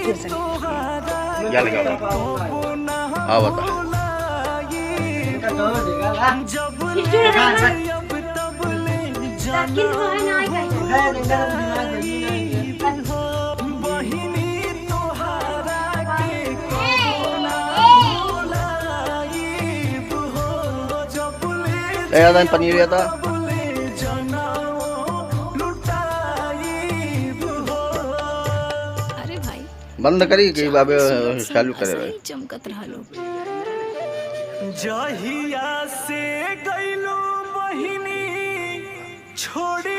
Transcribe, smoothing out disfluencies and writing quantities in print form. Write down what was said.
क्या लगा हाँ बता पनीर या था बंद करी कि बाबे चालू करे भाई चमकत रहलो जहिया से गइलो बहिनी छोड़